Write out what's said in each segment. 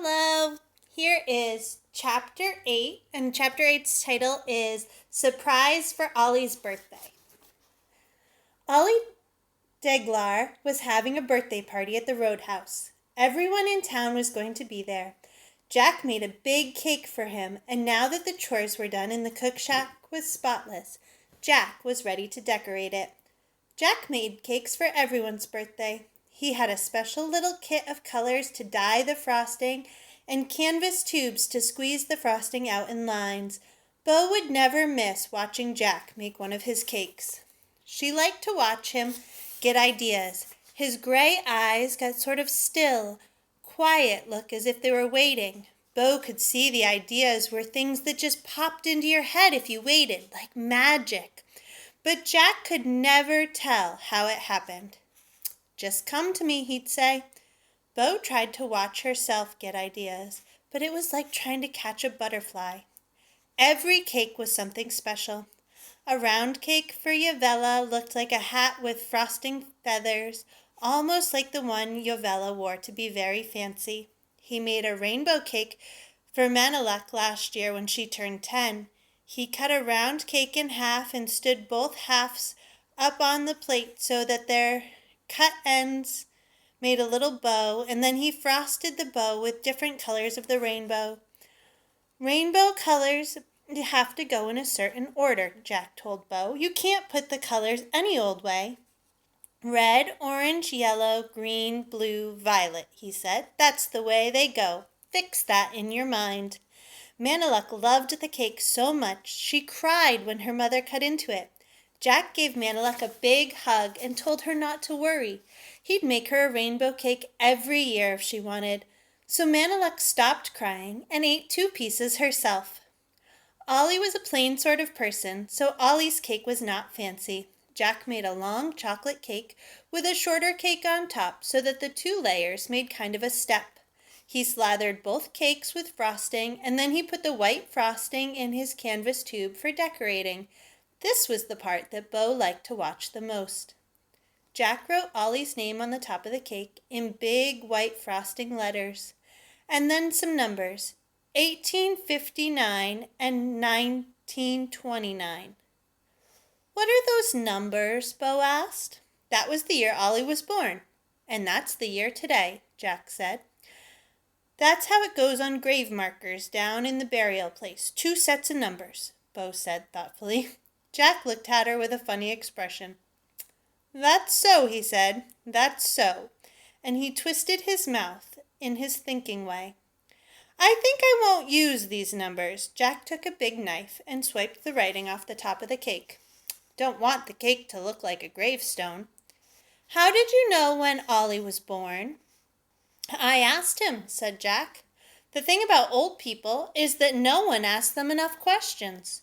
Hello! Here is Chapter 8, and Chapter 8's title is Surprise for Ollie's Birthday. Ollie Deglar was having a birthday party at the Roadhouse. Everyone in town was going to be there. Jack made a big cake for him, and now that the chores were done and the cook shack was spotless, Jack was ready to decorate it. Jack made cakes for everyone's birthday. He had a special little kit of colors to dye the frosting and canvas tubes to squeeze the frosting out in lines. Bo would never miss watching Jack make one of his cakes. She liked to watch him get ideas. His gray eyes got sort of still, quiet look as if they were waiting. Bo could see the ideas were things that just popped into your head if you waited, like magic. But Jack could never tell how it happened. "Just come to me," he'd say. Bo tried to watch herself get ideas, but it was like trying to catch a butterfly. Every cake was something special. A round cake for Yovella looked like a hat with frosting feathers, almost like the one Yovella wore to be very fancy. He made a rainbow cake for Maniluk last year when she turned 10. He cut a round cake in half and stood both halves up on the plate so that their cut ends made a little bow, and then he frosted the bow with different colors of the rainbow. "Rainbow colors have to go in a certain order," Jack told Bo. "You can't put the colors any old way." "Red, orange, yellow, green, blue, violet," he said. "That's the way they go. Fix that in your mind." Maniluk loved the cake so much she cried when her mother cut into it. Jack gave Maniluk a big hug and told her not to worry. He'd make her a rainbow cake every year if she wanted. So Maniluk stopped crying and ate 2 pieces herself. Ollie was a plain sort of person, so Ollie's cake was not fancy. Jack made a long chocolate cake with a shorter cake on top so that the 2 layers made kind of a step. He slathered both cakes with frosting, and then he put the white frosting in his canvas tube for decorating. This was the part that Bo liked to watch the most. Jack wrote Ollie's name on the top of the cake in big white frosting letters, and then some numbers, 1859 and 1929. "What are those numbers?" Bo asked. "That was the year Ollie was born, and that's the year today," Jack said. "That's how it goes on grave markers down in the burial place. 2 sets of numbers," Bo said thoughtfully. Jack looked at her with a funny expression. "That's so," he said. "That's so." And he twisted his mouth in his thinking way. "I think I won't use these numbers." Jack took a big knife and swiped the writing off the top of the cake. "Don't want the cake to look like a gravestone." "How did you know when Ollie was born?" "I asked him," said Jack. "The thing about old people is that no one asks them enough questions.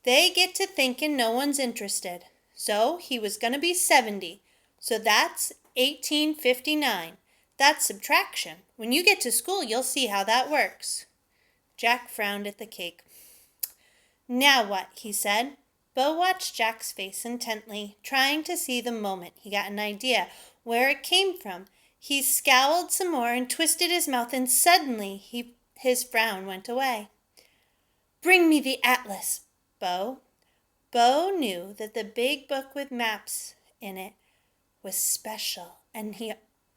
They get to thinking no one's interested. So he was going to be 70. So that's 1859. That's subtraction. When you get to school, you'll see how that works." Jack frowned at the cake. "Now what?" he said. Bo watched Jack's face intently, trying to see the moment he got an idea where it came from. He scowled some more and twisted his mouth, and suddenly his frown went away. "Bring me the atlas, Bo." Bo knew that the big book with maps in it was special, and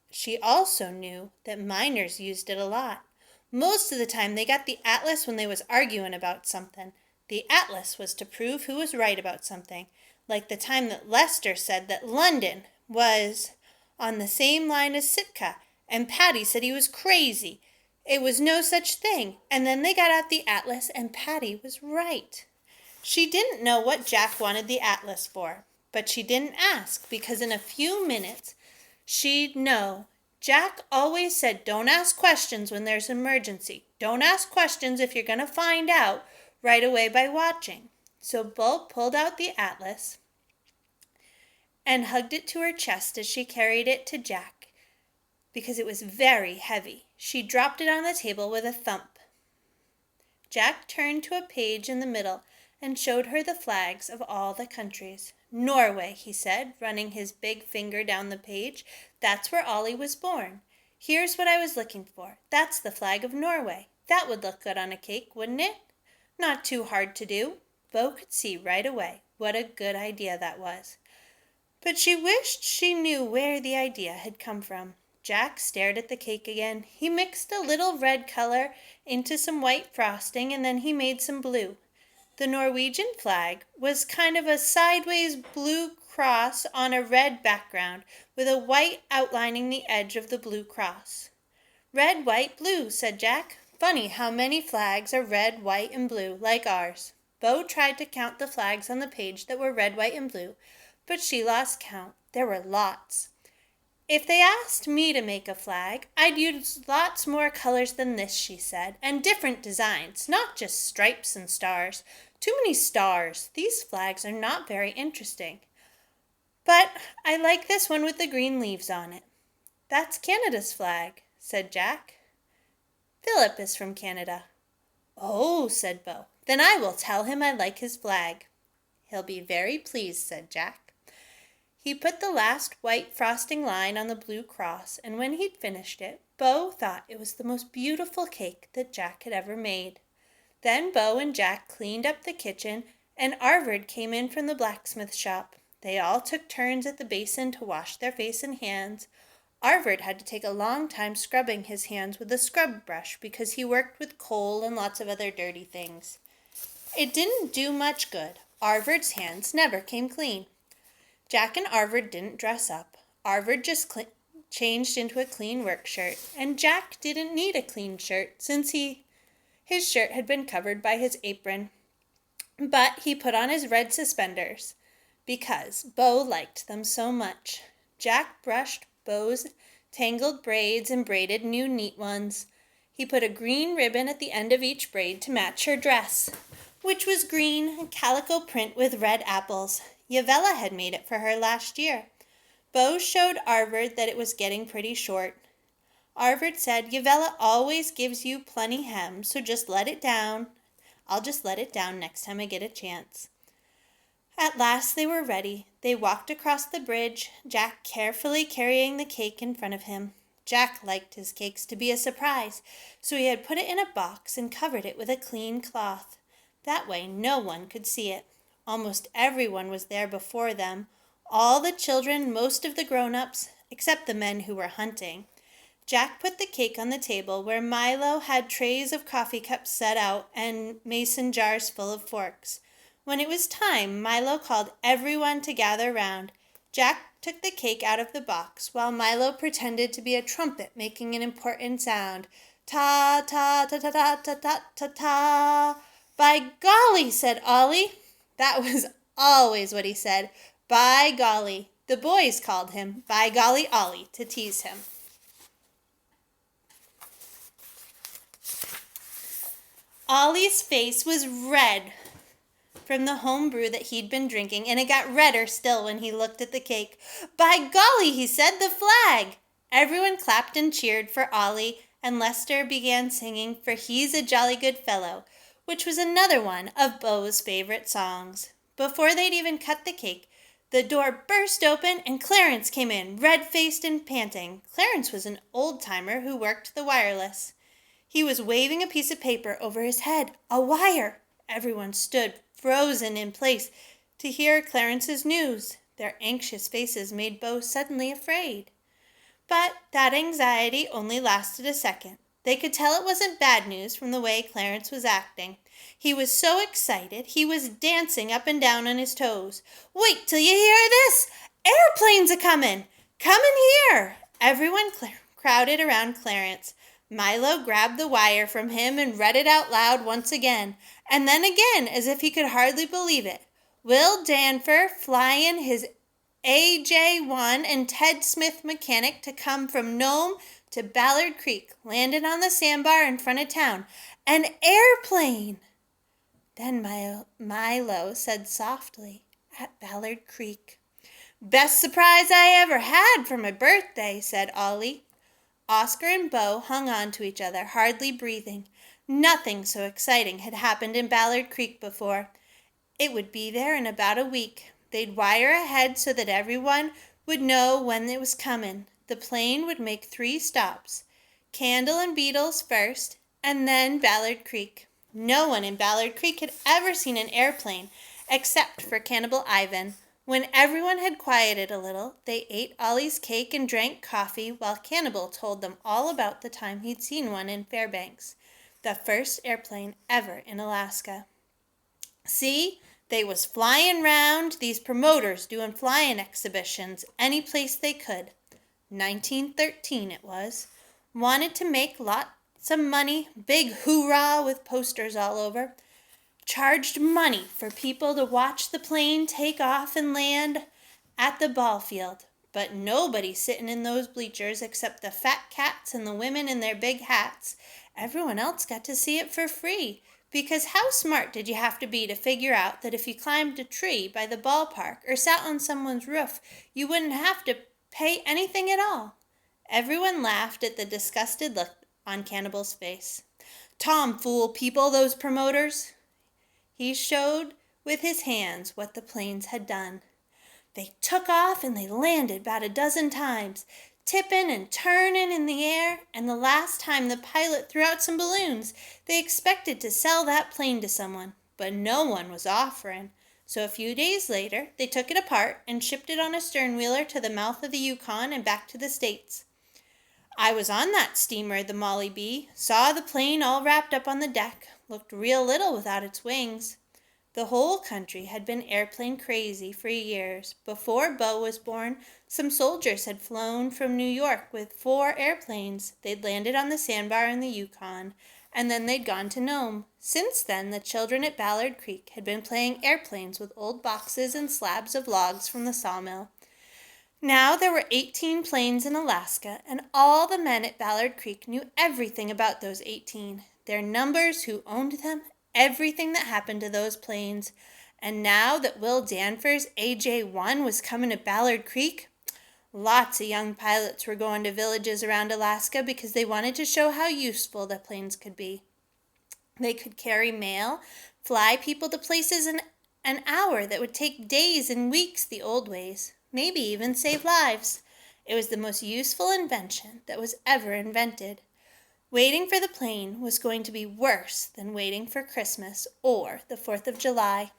she also knew that miners used it a lot. Most of the time they got the atlas when they was arguing about something. The atlas was to prove who was right about something, like the time that Lester said that London was on the same line as Sitka, and Patty said he was crazy. It was no such thing, and then they got out the atlas, and Patty was right. She didn't know what Jack wanted the atlas for, but she didn't ask, because in a few minutes she'd know. Jack always said, "Don't ask questions when there's an emergency. Don't ask questions if you're going to find out right away by watching." So Bo pulled out the atlas and hugged it to her chest as she carried it to Jack, because it was very heavy. She dropped it on the table with a thump. Jack turned to a page in the middle and showed her the flags of all the countries. "Norway," he said, running his big finger down the page. "That's where Ollie was born. Here's what I was looking for. That's the flag of Norway. That would look good on a cake, wouldn't it? Not too hard to do. Bo could see right away what a good idea that was. But she wished she knew where the idea had come from. Jack stared at the cake again. He mixed a little red color into some white frosting, and then he made some blue. The Norwegian flag was kind of a sideways blue cross on a red background, with a white outlining the edge of the blue cross. Red, white, blue, said Jack. Funny how many flags are red, white, and blue, like ours. Bo tried to count the flags on the page that were red, white, and blue, but she lost count. There were lots. If they asked me to make a flag, I'd use lots more colors than this, she said, and different designs, not just stripes and stars. Too many stars. These flags are not very interesting. But I like this one with the green leaves on it. That's Canada's flag, said Jack. Philip is from Canada. Oh, said Bo. Then I will tell him I like his flag. He'll be very pleased, said Jack. He put the last white frosting line on the blue cross, and when he'd finished it, Bo thought it was the most beautiful cake that Jack had ever made. Then Bo and Jack cleaned up the kitchen, and Arvid came in from the blacksmith shop. They all took turns at the basin to wash their face and hands. Arvid had to take a long time scrubbing his hands with a scrub brush because he worked with coal and lots of other dirty things. It didn't do much good. Arvid's hands never came clean. Jack and Arvid didn't dress up. Arvid just changed into a clean work shirt, and Jack didn't need a clean shirt since his shirt had been covered by his apron. But he put on his red suspenders because Bo liked them so much. Jack brushed Bo's tangled braids and braided new neat ones. He put a green ribbon at the end of each braid to match her dress, which was green calico print with red apples. Yavella had made it for her last year. Bo showed Arvid that it was getting pretty short. Arvid said, Yavella always gives you plenty hem, so just let it down. I'll just let it down next time I get a chance. At last they were ready. They walked across the bridge, Jack carefully carrying the cake in front of him. Jack liked his cakes to be a surprise, so he had put it in a box and covered it with a clean cloth. That way no one could see it. Almost everyone was there before them, all the children, most of the grown-ups, except the men who were hunting. Jack put the cake on the table where Milo had trays of coffee cups set out and mason jars full of forks. When it was time, Milo called everyone to gather round. Jack took the cake out of the box, while Milo pretended to be a trumpet making an important sound. Ta, ta, ta, ta, ta, ta, ta, ta, ta. By golly, said Ollie. That was always what he said. By golly. The boys called him By Golly Ollie to tease him. Ollie's face was red from the home brew that he'd been drinking, and it got redder still when he looked at the cake. By golly, he said, the flag! Everyone clapped and cheered for Ollie, and Lester began singing For He's a Jolly Good Fellow, which was another one of Bo's favorite songs. Before they'd even cut the cake, the door burst open and Clarence came in, red-faced and panting. Clarence was an old-timer who worked the wireless. He was waving a piece of paper over his head. A wire! Everyone stood frozen in place to hear Clarence's news. Their anxious faces made Bo suddenly afraid. But that anxiety only lasted a second. They could tell it wasn't bad news from the way Clarence was acting. He was so excited, he was dancing up and down on his toes. Wait till you hear this! Airplanes a-comin'! Comin' here! Everyone crowded around Clarence. Milo grabbed the wire from him and read it out loud once again, and then again as if he could hardly believe it. Will Danfer flyin' his AJ-1 and Ted Smith mechanic to come from Nome to Ballard Creek, landed on the sandbar in front of town. An airplane! Then Milo said softly, at Ballard Creek. Best surprise I ever had for my birthday, said Ollie. Oscar and Bo hung on to each other, hardly breathing. Nothing so exciting had happened in Ballard Creek before. It would be there in about a week. They'd wire ahead so that everyone would know when it was coming. the plane would make 3 stops, Candle and Beetles first, and then Ballard Creek. No one in Ballard Creek had ever seen an airplane except for Cannibal Ivan. When everyone had quieted a little, they ate Ollie's cake and drank coffee while Cannibal told them all about the time he'd seen one in Fairbanks, the first airplane ever in Alaska. See, they was flying round, these promoters doing flying exhibitions any place they could. 1913 it was. Wanted to make lots of money, big hoorah with posters all over. Charged money for people to watch the plane take off and land at the ball field. But nobody sitting in those bleachers except the fat cats and the women in their big hats. Everyone else got to see it for free. Because how smart did you have to be to figure out that if you climbed a tree by the ballpark or sat on someone's roof, you wouldn't have to pay anything at all? Everyone laughed at the disgusted look on Cannibal's face. Tomfool people, those promoters. He showed with his hands what the planes had done. They took off and they landed about a dozen times, tipping and turning in the air, and the last time the pilot threw out some balloons. They expected to sell that plane to someone, but no one was offering. So a few days later, they took it apart and shipped it on a sternwheeler to the mouth of the Yukon and back to the States. I was on that steamer, the Molly B. Saw the plane all wrapped up on the deck. Looked real little without its wings. The whole country had been airplane crazy for years. Before Bo was born, some soldiers had flown from New York with 4 airplanes. They'd landed on the sandbar in the Yukon, and then they'd gone to Nome. Since then, the children at Ballard Creek had been playing airplanes with old boxes and slabs of logs from the sawmill. Now there were 18 planes in Alaska, and all the men at Ballard Creek knew everything about those 18. Their numbers, who owned them, everything that happened to those planes. And now that Will Danvers' AJ-1 was coming to Ballard Creek, lots of young pilots were going to villages around Alaska because they wanted to show how useful the planes could be. They could carry mail, fly people to places in an hour that would take days and weeks the old ways, maybe even save lives. It was the most useful invention that was ever invented. Waiting for the plane was going to be worse than waiting for Christmas or the 4th of July.